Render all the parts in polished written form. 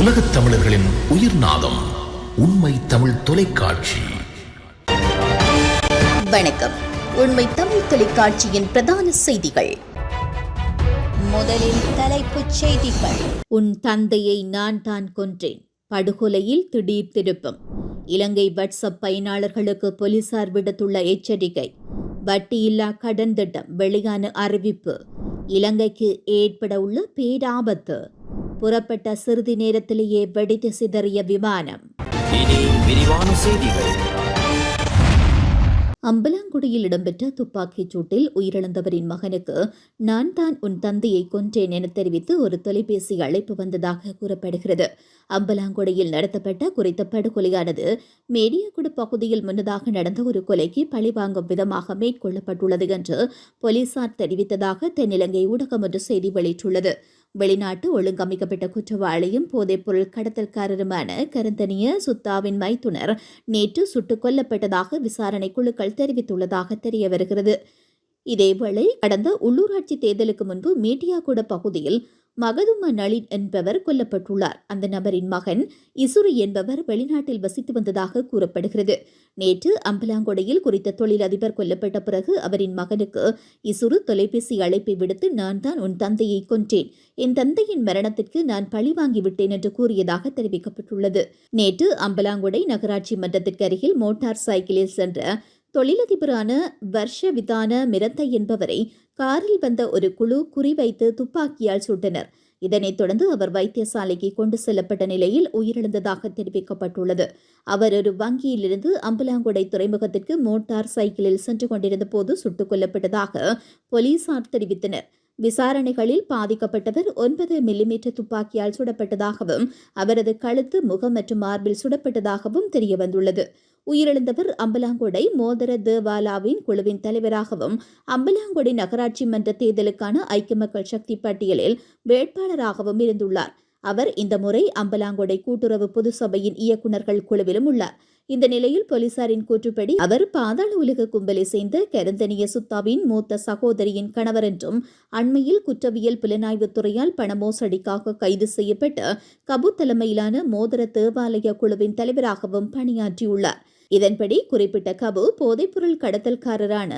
உலகத் தமிழர்களின் உயிர்நாதம் உண்மை தமிழ் தொலைக்காட்சி. வணக்கம். உண்மை தமிழ் தொலைக்காட்சியின் பிரதான செய்திகள். முதலில் தலைப்புச் செய்திகள். உன் தந்தையை நான் தான் கொன்றேன், படுகொலையில் திடீர் திருப்பம். இலங்கை வாட்ஸ்அப் பயனாளர்களுக்கு போலீசார் விடுத்துள்ள எச்சரிக்கை. வட்டியில்லா கடன் திட்டம் வெளியான அறிவிப்பு. இலங்கைக்கு ஏற்பட உள்ள பேராபத்து. புறப்பட்ட சிறிது நேரத்திலேயே வெடித்து சிதறிய விமானம். இனி விரிவான செய்திகள். அம்பலாங்குடியில் இடம்பெற்ற துப்பாக்கிச் சூட்டில் உயிரிழந்தவரின் மகனுக்கு நான் தான் உன் தந்தையை கொன்றேன் என தெரிவித்து ஒரு தொலைபேசி அழைப்பு வந்ததாக கூறப்படுகிறது. அம்பலாங்குடியில் நடத்தப்பட்ட குறித்த படுகொலையானது மேடியாகுடு பகுதியில் முன்னதாக நடந்த ஒரு கொலைக்கு பழிவாங்கும் விதமாக மேற்கொள்ளப்பட்டுள்ளது என்று போலீசார் தெரிவித்ததாக தென்னிலங்கை ஊடகம் ஒன்று செய்தி வெளியிட்டுள்ளது. வெளிநாட்டு ஒழுங்கமைக்கப்பட்ட குற்றவாளியும் போதைப்பொருள் கடத்தல்காரருமான கரந்தனிய சுத்தாவின் மைத்துனர் நேற்று சுட்டுக் கொல்லப்பட்டதாக விசாரணை குழுக்கள் தெரிவித்துள்ளதாக தெரிய வருகிறது. இதேவேளை கடந்த உள்ளூராட்சி தேர்தலுக்கு முன்பு மேட்டியாகுட பகுதியில் மகதும நளின் என்பவர் கொல்லப்பட்டுள்ளார். அந்த நபரின் மகன் இசுரு என்பவர் வெளிநாட்டில் வசித்து வந்ததாக கூறப்படுகிறது. நேற்று அம்பலாங்கொடையில் குறித்த தொழிலதிபர் கொல்லப்பட்ட பிறகு அவரின் மகனுக்கு இசுரு தொலைபேசி அழைப்பை விடுத்து நான் தான் உன் தந்தையை கொன்றேன், என் தந்தையின் மரணத்திற்கு நான் பழிவாங்கிவிட்டேன் என்று கூறியதாக தெரிவிக்கப்பட்டுள்ளது. நேற்று அம்பலாங்கொடை நகராட்சி மன்றத்திற்கு அருகில் மோட்டார் சைக்கிளில் சென்ற தொழிலதிபரான வர்ஷவிதான மிரத்தை என்பவரை காரில் வந்த ஒரு குழு குறிவைத்து துப்பாக்கியால் சுட்டனர். இதனைத் தொடர்ந்து அவர் வைத்தியசாலைக்கு கொண்டு செல்லப்பட்ட நிலையில் உயிரிழந்ததாக தெரிவிக்கப்பட்டுள்ளது. அவர் ஒரு வங்கியிலிருந்து அம்பலாங்குடை துறைமுகத்திற்கு மோட்டார் சைக்கிளில் சென்று கொண்டிருந்த போது சுட்டுக் கொல்லப்பட்டதாக போலீசார் தெரிவித்தனர். விசாரணைகளில் பாதிக்கப்பட்டவர் 9 மில்லிமீட்டர் துப்பாக்கியால் சுடப்பட்டதாகவும் அவரது கழுத்து, முகம் மற்றும் மார்பில் சுடப்பட்டதாகவும் தெரியவந்துள்ளது. உயிரிழந்தவர் அம்பலாங்கொடை மோதர தேவாலாவின் குழுவின் தலைவராகவும் அம்பலாங்கொடை நகராட்சி மன்ற தேர்தலுக்கான ஐக்கிய மக்கள் சக்தி பட்டியலில் வேட்பாளராகவும் இருந்துள்ளார். அவர் இந்த முறை அம்பலாங்கொடை கூட்டுறவு பொது சபையின் இயக்குநர்கள் குழுவிலும் உள்ளார். இந்த நிலையில் போலீசாரின் கூற்றுப்படி அவர் பாதாள உலக கும்பலை சேர்ந்த கரந்தனிய சுத்தாவின் மூத்த சகோதரியின் கணவர் என்றும் அண்மையில் குற்றவியல் புலனாய்வுத் துறையால் பண மோசடிக்காக கைது செய்யப்பட்ட கபு தலைமையிலான மோதர தேவாலய குழுவின் தலைவராகவும் பணியாற்றியுள்ளார். இதன்படி குறிப்பிட்ட கபு போதைப்பொருள் கடத்தல்காரரான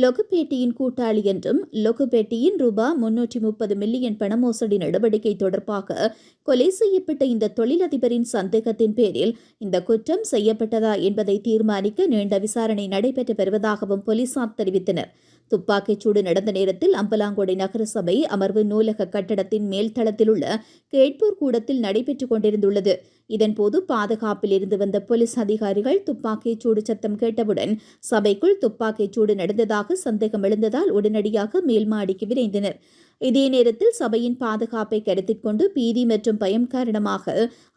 லொகுபேட்டியின் கூட்டாளி என்றும் லொகுபேட்டியின் ரூபாய் 330 மில்லியன் பண மோசடி நடவடிக்கை தொடர்பாக கொலை செய்யப்பட்ட இந்த தொழிலதிபரின் சந்தேகத்தின் பேரில் இந்த குற்றம் செய்யப்பட்டதா என்பதை தீர்மானிக்க நீண்ட விசாரணை நடைபெற்று வருவதாகவும் போலீசார் தெரிவித்தனர். துப்பாக்கிச்சூடு நடந்த நேரத்தில் அம்பலாங்கொடை நகர சபை அமர்வு நூலக கட்டடத்தின் மேல்தளத்தில் உள்ள கேட்போர் கூடத்தில் நடைபெற்றுக் கொண்டிருந்துள்ளது. இதன்போது பாதுகாப்பில் இருந்து வந்த போலீஸ் அதிகாரிகள் துப்பாக்கிச்சூடு சத்தம் கேட்டவுடன் சபைக்குள் துப்பாக்கிச்சூடு நடந்ததாக சந்தேகம் எழுந்ததால் உடனடியாக மேல்மாடிக்கு விரைந்தனர். இதே நேரத்தில் சபையின் பாதுகாப்பை கருத்தில் கொண்டு பீதி மற்றும் பயம் காரணமாக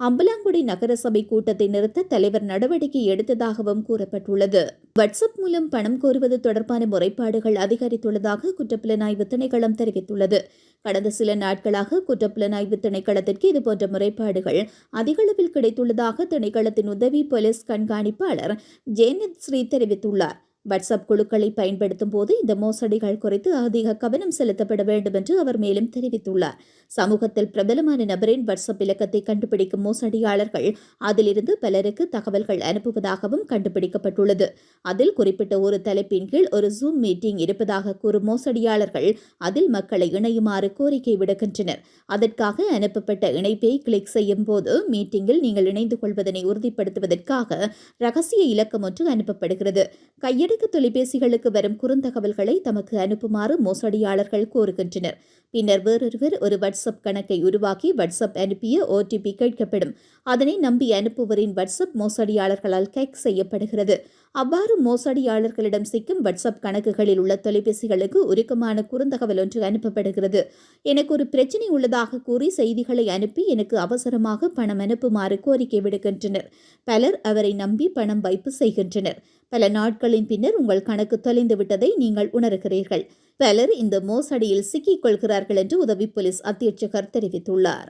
அம்பலாங்குடி நகரசபை கூட்டத்தை நிறுத்த தலைவர் நடவடிக்கை எடுத்ததாகவும் கூறப்பட்டுள்ளது. வாட்ஸ்அப் மூலம் பணம் கோருவது தொடர்பான முறைப்பாடுகள் அதிகரித்துள்ளதாக குற்றப்புலனாய்வு திணைக்களம் தெரிவித்துள்ளது. கடந்த சில நாட்களாக குற்றப்புலனாய்வு திணைக்களத்திற்கு இதுபோன்ற முறைப்பாடுகள் அதிகளவில் கிடைத்துள்ளதாக திணைக்களத்தின் உதவி போலீஸ் கண்காணிப்பாளர் ஜேனித் ஸ்ரீ தெரிவித்துள்ளார். வாட்ஸ்அப் குழுக்களை பயன்படுத்தும் போது இந்த மோசடிகள் குறித்து அதிக கவனம் செலுத்தப்பட வேண்டும் என்று அவர் மேலும் தெரிவித்துள்ளார். சமூகத்தில் பிரபலமான நபரின் வாட்ஸ்அப் இலக்கத்தை கண்டுபிடிக்கும் மோசடியாளர்கள் அதிலிருந்து பலருக்கு தகவல்கள் அனுப்புவதாகவும் கண்டுபிடிக்கப்பட்டுள்ளது. அதில் குறிப்பிட்ட ஒரு தலைப்பின் கீழ் ஒரு ஜூம் மீட்டிங் இருப்பதாக கூறும் மோசடியாளர்கள் அதில் மக்களை இணையுமாறு கோரிக்கை விடுக்கின்றனர். அதற்காக அனுப்பப்பட்ட இணைப்பை கிளிக் செய்யும் போது மீட்டிங்கில் நீங்கள் இணைந்து கொள்வதனை உறுதிப்படுத்துவதற்காக ரகசிய இலக்கம் ஒன்று அனுப்பப்படுகிறது. கையெழுத்து தொலைபேசிகளுக்கு வரும் குறுந்தகவல்களை தமக்கு அனுப்புமாறு மோசடியாளர்கள் கோருகின்றனர். பின்னர் வேறொருவர் ஒரு வாட்ஸ்அப் கணக்கை உருவாக்கி வாட்ஸ்அப் அனுப்பிய OTP கேட்கப்படும். அதனை நம்பி அனுப்புவரின் வாட்ஸ்அப் மோசடியாளர்களால் ஹேக் செய்யப்படுகிறது. அவ்வாறு மோசடியாளர்களிடம் சிக்கும் வாட்ஸ்அப் கணக்குகளில் உள்ள தொலைபேசிகளுக்கு உருக்கமான குறுந்தகவல் ஒன்று அனுப்பப்படுகிறது. எனக்கு ஒரு பிரச்சினை உள்ளதாக கூறி செய்திகளை அனுப்பி எனக்கு அவசரமாக பணம் அனுப்புமாறு கோரிக்கை விடுக்கின்றனர். பலர் அவரை நம்பி பணம் வைப்பு செய்கின்றனர். பல நாட்களின் பின்னர் உங்கள் கணக்கு தொலைந்து விட்டதை நீங்கள் உணர்கிறீர்கள். பலர் இந்த மோசடியில் சிக்கிக் கொள்கிறார்கள் என்று உதவி போலீஸ் அத்தியட்சகர் தெரிவித்துள்ளார்.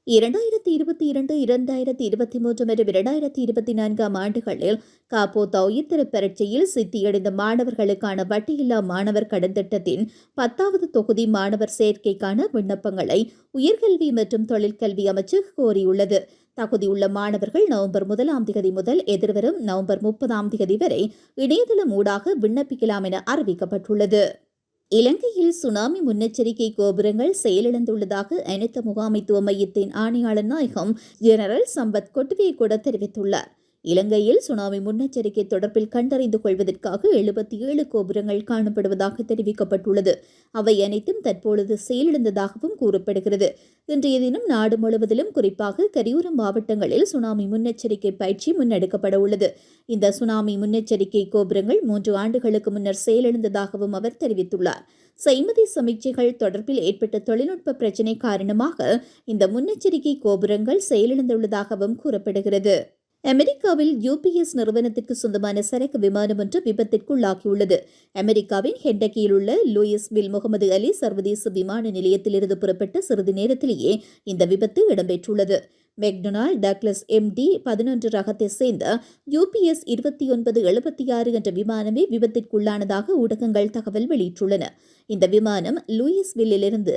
2022, 2023 மற்றும் 2024 ஆண்டுகளில் காப்போத் உயர்தர பரீட்சையில் சித்தியடைந்த மாணவர்களுக்கான வட்டியில்லா மாணவர் கடன் திட்டத்தின் 10வது தொகுதி மாணவர் சேர்க்கைக்கான விண்ணப்பங்களை உயர்கல்வி மற்றும் தொழிற்கல்வி அமைச்சு கோரியுள்ளது. தகுதியுள்ள மாணவர்கள் நவம்பர் 1ஆம் தேதி முதல் எதிர்வரும் நவம்பர் 30ஆம் தேதி வரை இணையதளம் ஊடாக விண்ணப்பிக்கலாம் என அறிவிக்கப்பட்டுள்ளது. இலங்கையில் சுனாமி முன்னெச்சரிக்கை கோபுரங்கள் செயலிழந்துள்ளதாக அனைத்து முகாமைத்துவ மையத்தின் ஆணையாளர் நாயகம் ஜெனரல் சம்பத் கொட்டுவேகொட தெரிவித்துள்ளார். இலங்கையில் சுனாமி முன்னெச்சரிக்கை தொடர்பில் கண்டறிந்து கொள்வதற்காக 77 கோபுரங்கள் காணப்படுவதாக தெரிவிக்கப்பட்டுள்ளது. அவை அனைத்தும் தற்பொழுது செயலிழந்ததாகவும் கூறப்படுகிறது. இன்றைய தினம் நாடு முழுவதிலும் குறிப்பாக கரியூரம் மாவட்டங்களில் சுனாமி முன்னெச்சரிக்கை பயிற்சி முன்னெடுக்கப்பட உள்ளது. இந்த சுனாமி முன்னெச்சரிக்கை கோபுரங்கள் 3 ஆண்டுகளுக்கு முன்னர் செயலிழந்ததாகவும் அவர் தெரிவித்துள்ளார். செய்மதி சமீட்சைகள் தொடர்பில் ஏற்பட்ட தொழில்நுட்ப பிரச்சினை காரணமாக இந்த முன்னெச்சரிக்கை கோபுரங்கள் செயலிழந்துள்ளதாகவும் கூறப்படுகிறது. அமெரிக்காவில் UPS நிறுவனத்திற்கு சொந்தமான சரக்கு விமானம் ஒன்று விபத்திற்குள்ளாகியுள்ளது. அமெரிக்காவின் ஹெண்டக்கியில் உள்ள லூயிஸ்வில் முகமது அலி சர்வதேச விமான நிலையத்திலிருந்து புறப்பட்ட சிறிது நேரத்திலேயே இந்த விபத்து இடம்பெற்றுள்ளது. மெக்டொனால்ட் டக்ளஸ் MD-11 ரகத்தை சேர்ந்த UPS 2976 என்ற விமானமே விபத்திற்குள்ளானதாக ஊடகங்கள் தகவல் வெளியிட்டுள்ளன. இந்த விமானம் லூயிஸ்வில்லிலிருந்து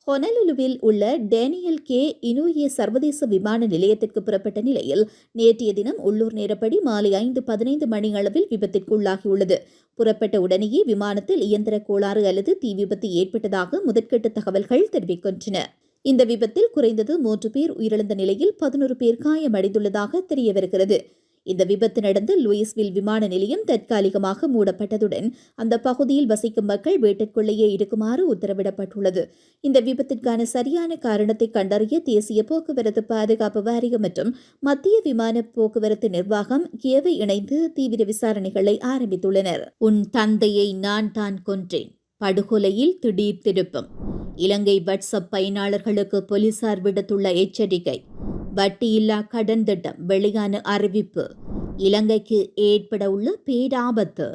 ஹொனலுலுவில் உள்ள டேனியல் கே இனோயே சர்வதேச விமான நிலையத்திற்கு புறப்பட்ட நிலையில் நேற்றைய தினம் உள்ளூர் நேரப்படி மாலை 5:15 மணி அளவில் விபத்திற்குள்ளாகியுள்ளது. புறப்பட்ட உடனேயே விமானத்தில் இயந்திர கோளாறு அல்லது தீ விபத்து ஏற்பட்டதாக முதற்கட்ட தகவல்கள் தெரிவிக்கின்றன. இந்த விபத்தில் குறைந்தது 3 பேர் உயிரிழந்த நிலையில் 11 பேர் காயமடைந்துள்ளதாக தெரிய வருகிறது. இந்த விபத்து நடந்து லூயிஸ்வில் விமான நிலையம் தற்காலிகமாக மூடப்பட்டதுடன் அந்த பகுதியில் வசிக்கும் மக்கள் வீட்டிற்குள்ளேயே இருக்குமாறு உத்தரவிடப்பட்டுள்ளது. இந்த விபத்திற்கான சரியான காரணத்தை கண்டறிய தேசிய போக்குவரத்து பாதுகாப்பு வாரியம் மற்றும் மத்திய விமான போக்குவரத்து நிர்வாகம் கியவை இணைந்து தீவிர விசாரணைகளை ஆரம்பித்துள்ளனர். உன் தந்தையை நான் தான் கொன்றேன். படுகொலையில் திடீர் திருப்பம். இலங்கை வாட்ஸ்அப் பயனாளர்களுக்கு போலீசார் விடுத்துள்ள எச்சரிக்கை. வட்டியில்லா கடன் திட்டம் வெளியான அறிவிப்பு. இலங்கைக்கு ஏற்பட உள்ள பேராபத்து.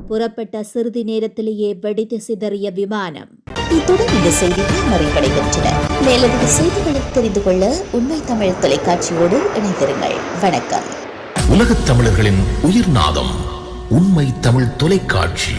புறப்பட்ட சிறிது நேரத்திலேயே வெடித்து சிதறிய விமானம். இத்துடன் இந்த செய்திகள் நிறைவடைகின்றன. மேலதிக செய்திகளை தெரிந்து கொள்ள உண்மை தமிழ் தொலைக்காட்சியோடு இணைந்திருங்கள். வணக்கம். உலகத் தமிழர்களின் உயிர்நாதம் உண்மை தமிழ் தொலைக்காட்சி.